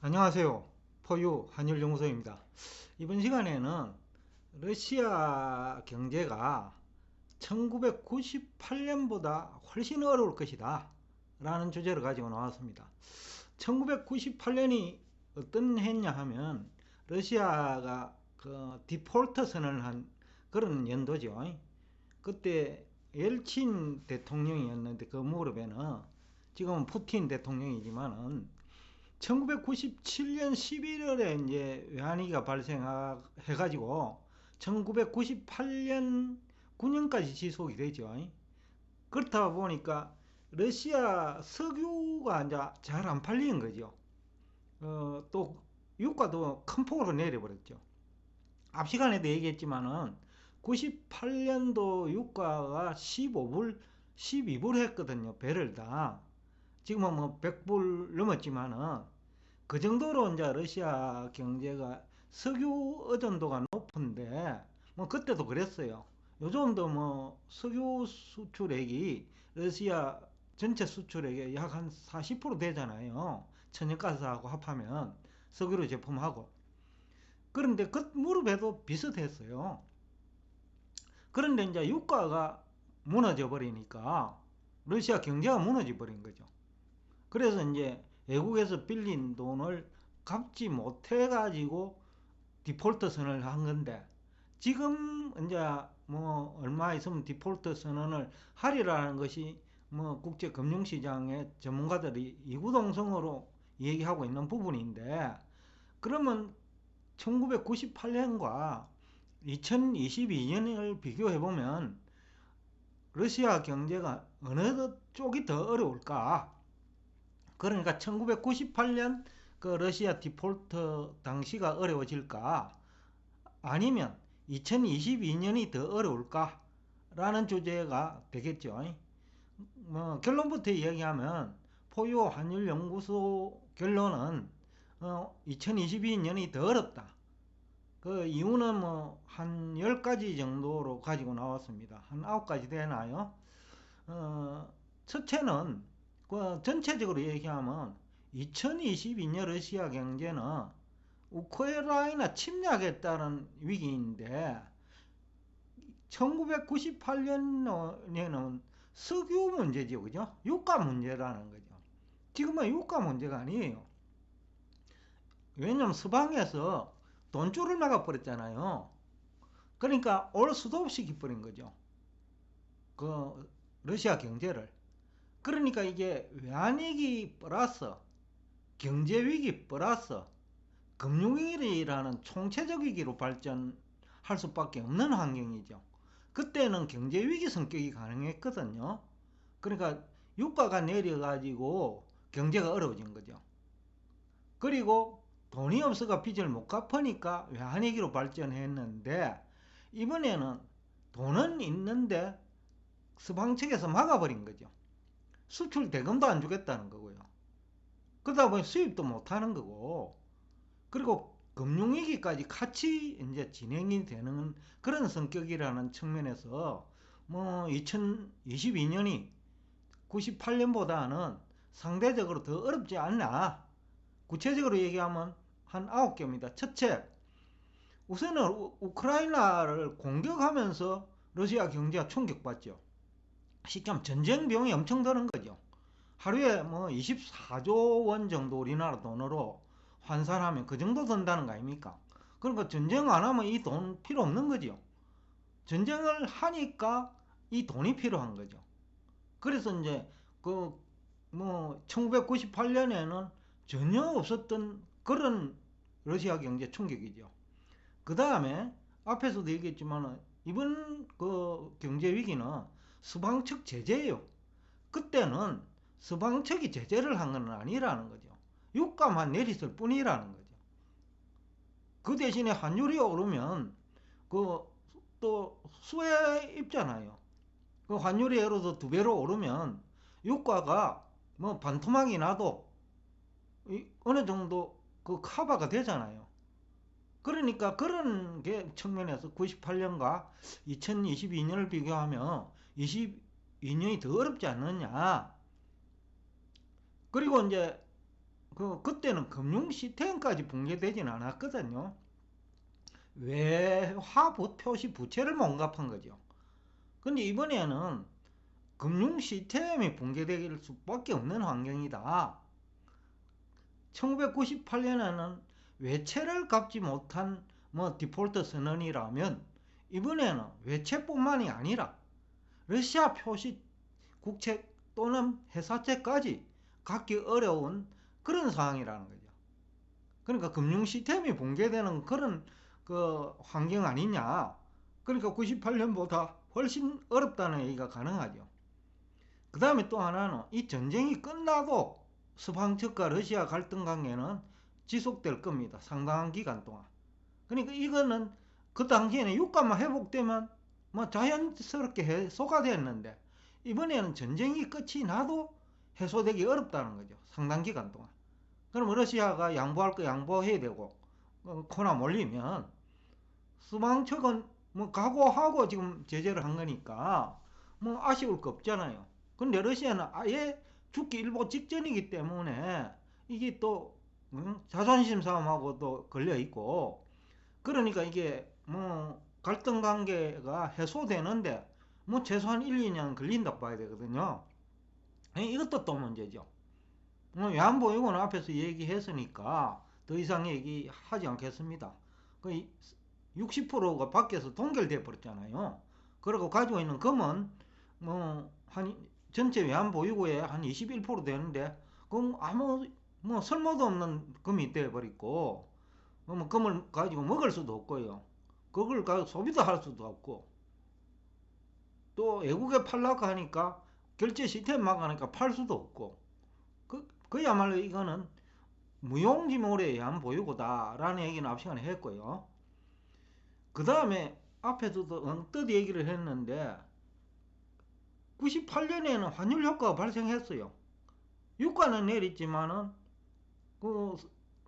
안녕하세요. 포유 한일연구소입니다. 이번 시간에는 러시아 경제가 1998년보다 훨씬 어려울 것이다 라는 주제를 가지고 나왔습니다. 1998년이 어떤 해냐 하면 러시아가 그 디폴터 선언을 한 그런 연도죠. 그때 엘친 대통령이었는데 그 무렵에는 지금은 푸틴 대통령이지만은 1997년 11월에 이제 외환위기가 발생해가지고 1998년 9년까지 지속이 되죠. 그렇다 보니까 러시아 석유가 이제 잘 안 팔리는 거죠. 또 유가도 큰 폭으로 내려버렸죠. 앞 시간에도 얘기했지만은 98년도 유가가 15불, 12불 했거든요. 배럴 다. 지금은 뭐 100불 넘었지만은 그 정도로 이제 러시아 경제가 석유 의존도가 높은데 뭐 그때도 그랬어요. 요즘도 뭐 석유 수출액이 러시아 전체 수출액의 약 한 40% 되잖아요. 천연가스하고 합하면 석유로 제품하고. 그런데 그 무렵에도 비슷했어요. 그런데 이제 유가가 무너져 버리니까 러시아 경제가 무너져 버린 거죠. 그래서 이제 외국에서 빌린 돈을 갚지 못해 가지고 디폴트 선언을 한 건데, 지금 이제 뭐 얼마 있으면 디폴트 선언을 하리라는 것이 뭐 국제 금융시장의 전문가들이 이구동성으로 얘기하고 있는 부분인데, 그러면 1998년과 2022년을 비교해 보면 러시아 경제가 어느 쪽이 더 어려울까? 그러니까 1998년 그 러시아 디폴트 당시가 어려워질까? 아니면 2022년이 더 어려울까? 라는 주제가 되겠죠. 뭐 결론부터 이야기하면 포유 한일연구소 결론은 2022년이 더 어렵다. 그 이유는 뭐 한 10가지 정도로 가지고 나왔습니다. 한 9가지 되나요? 첫째는 그 전체적으로 얘기하면 2022년 러시아 경제는 우크라이나 침략에 따른 위기인데 1998년에는 석유 문제죠, 그죠? 유가 문제라는 거죠. 지금은 유가 문제가 아니에요. 왜냐면 서방에서 돈줄을 막아버렸잖아요. 그러니까 올 수도 없이 기버린 거죠. 그 러시아 경제를. 그러니까 이게 외환위기 플러스 경제위기 플러스 금융위기라는 총체적 위기로 발전할 수밖에 없는 환경이죠. 그때는 경제위기 성격이 가능했거든요. 그러니까 유가가 내려가지고 경제가 어려워진 거죠. 그리고 돈이 없어가 빚을 못 갚으니까 외환위기로 발전했는데, 이번에는 돈은 있는데 서방 측에서 막아버린 거죠. 수출 대금도 안 주겠다는 거고요. 그러다 보니 수입도 못 하는 거고, 그리고 금융위기까지 같이 이제 진행이 되는 그런 성격이라는 측면에서 뭐 2022년이 98년보다는 상대적으로 더 어렵지 않나. 구체적으로 얘기하면 한 9개입니다. 첫째, 우선은 우크라이나를 공격하면서 러시아 경제가 충격받죠. 시점 전쟁 비용이 엄청 드는 거죠. 하루에 뭐 24조 원 정도 우리나라 돈으로 환산하면 그 정도 든다는 거 아닙니까? 그러니까 전쟁 안 하면 이 돈 필요 없는 거죠. 전쟁을 하니까 이 돈이 필요한 거죠. 그래서 이제 그 뭐 1998년에는 전혀 없었던 그런 러시아 경제 충격이죠. 그 다음에 앞에서도 얘기했지만 이번 그 경제 위기는 서방 측 제재예요. 그때는 서방 측이 제재를 한 건 아니라는 거죠. 유가만 내렸을 뿐이라는 거죠. 그 대신에 환율이 오르면 그 또 수혜 입잖아요. 그 환율이 예를 들어 두 배로 오르면 유가가 뭐 반토막이 나도 어느 정도 그 커버가 되잖아요. 그러니까 그런 게 측면에서 98년과 2022년을 비교하면 22년이 더 어렵지 않느냐. 그리고 이제 그때는 금융 시스템까지 붕괴되진 않았거든요. 외화 표시 부채를 못 갚은 거죠. 근데 이번에는 금융 시스템이 붕괴될 수밖에 없는 환경이다. 1998년에는 외채를 갚지 못한 디폴트 선언이라면 이번에는 외채뿐만이 아니라 러시아 표시 국채 또는 회사채까지 갖기 어려운 그런 상황이라는 거죠. 그러니까 금융 시스템이 붕괴되는 그런 환경 아니냐. 그러니까 98년보다 훨씬 어렵다는 얘기가 가능하죠. 그 다음에 또 하나는 이 전쟁이 끝나도 서방측과 러시아 갈등 관계는 지속될 겁니다. 상당한 기간 동안. 그러니까 이거는 그 당시에는 유가만 회복되면 자연스럽게 해소가 됐는데 이번에는 전쟁이 끝이 나도 해소되기 어렵다는 거죠. 상당 기간 동안. 그럼 러시아가 양보할 거 양보해야 되고 코나 몰리면 서방측은 각오하고 지금 제재를 한 거니까 아쉬울 거 없잖아요. 근데 러시아는 아예 죽기 일보 직전이기 때문에 이게 또 자존심 싸움하고도 걸려 있고, 그러니까 이게 갈등 관계가 해소되는데 최소한 1, 2년 걸린다고 봐야 되거든요. 이것도 또 문제죠. 외환보유고는 앞에서 얘기했으니까 더 이상 얘기하지 않겠습니다. 60%가 밖에서 동결돼 버렸잖아요. 그리고 가지고 있는 금은 한 전체 외환보유고의 한 21% 되는데 그럼 아무 쓸모도 없는 금이 되어버리고 금을 가지고 먹을 수도 없고요. 그걸 가지고 소비도 할 수도 없고, 또 외국에 팔라고 하니까 결제 시스템 막으니까 팔 수도 없고, 그야말로 이거는 무용지물의 외환보유고다라는 얘기는 앞 시간에 했고요. 그 다음에 앞에서도 엉뚱 얘기를 했는데 98년에는 환율 효과가 발생했어요. 유가는 내렸지만은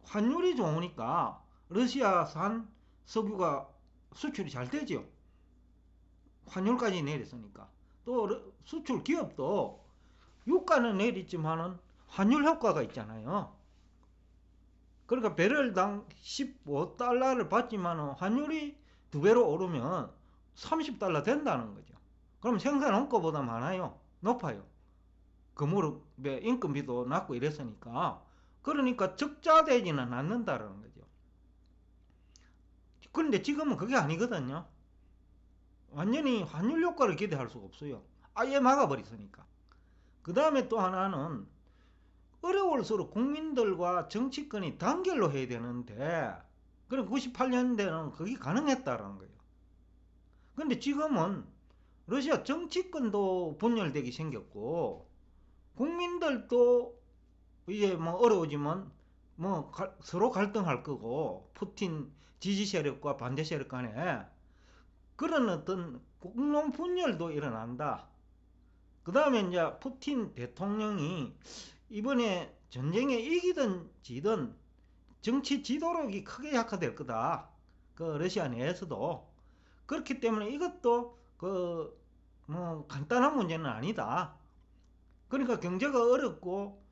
환율이 좋으니까 러시아산 석유가 수출이 잘 되죠. 환율까지 내렸으니까. 또 수출 기업도 유가는 내렸지만은 환율 효과가 있잖아요. 그러니까 배럴당 15달러를 받지만은 환율이 2배로 오르면 30달러 된다는 거죠. 그럼 생산 원가보다 많아요. 높아요. 금물의 인건비도 낮고 이랬으니까. 그러니까 적자되지는 않는다는 거죠. 그런데 지금은 그게 아니거든요. 완전히 환율 효과를 기대할 수가 없어요. 아예 막아버렸으니까. 그 다음에 또 하나는 어려울수록 국민들과 정치권이 단결로 해야 되는데, 그럼 98년대는 그게 가능했다라는 거예요. 근데 지금은 러시아 정치권도 분열되기 생겼고, 국민들도 이제 어려워지면 서로 갈등할 거고, 푸틴 지지 세력과 반대 세력 간에 그런 어떤 국론 분열도 일어난다. 그 다음에 이제 푸틴 대통령이 이번에 전쟁에 이기든 지든 정치 지도력이 크게 약화될 거다. 러시아 내에서도. 그렇기 때문에 이것도 간단한 문제는 아니다. 그러니까 경제가 어렵고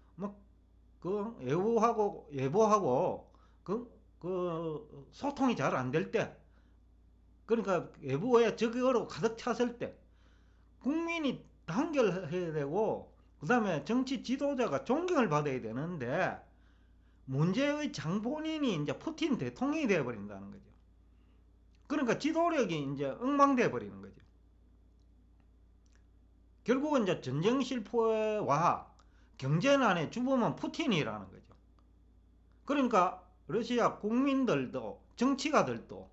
외부하고 소통이 잘 안 될 때, 그러니까 외부에 적으로 가득 찼을 때 국민이 단결해야 되고, 그 다음에 정치 지도자가 존경을 받아야 되는데 문제의 장본인이 이제 푸틴 대통령이 되어버린다는 거죠. 그러니까 지도력이 이제 엉망되어 버리는 거죠. 결국은 이제 전쟁 실패와 경제난의 주범은 푸틴이라는 거죠. 그러니까 러시아 국민들도 정치가들도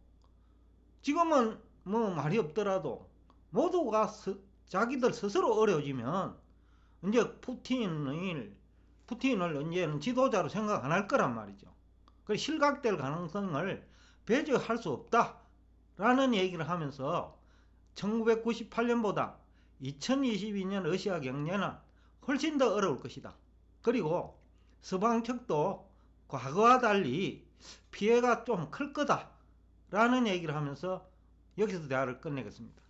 지금은 말이 없더라도 모두가 자기들 스스로 어려워지면 이제 푸틴을 이제는 지도자로 생각 안 할 거란 말이죠. 그 실각될 가능성을 배제할 수 없다라는 얘기를 하면서 1998년보다 2022년 러시아 경제는 훨씬 더 어려울 것이다. 그리고 서방 측도 과거와 달리 피해가 좀 클 거다라는 얘기를 하면서 여기서 대화를 끝내겠습니다.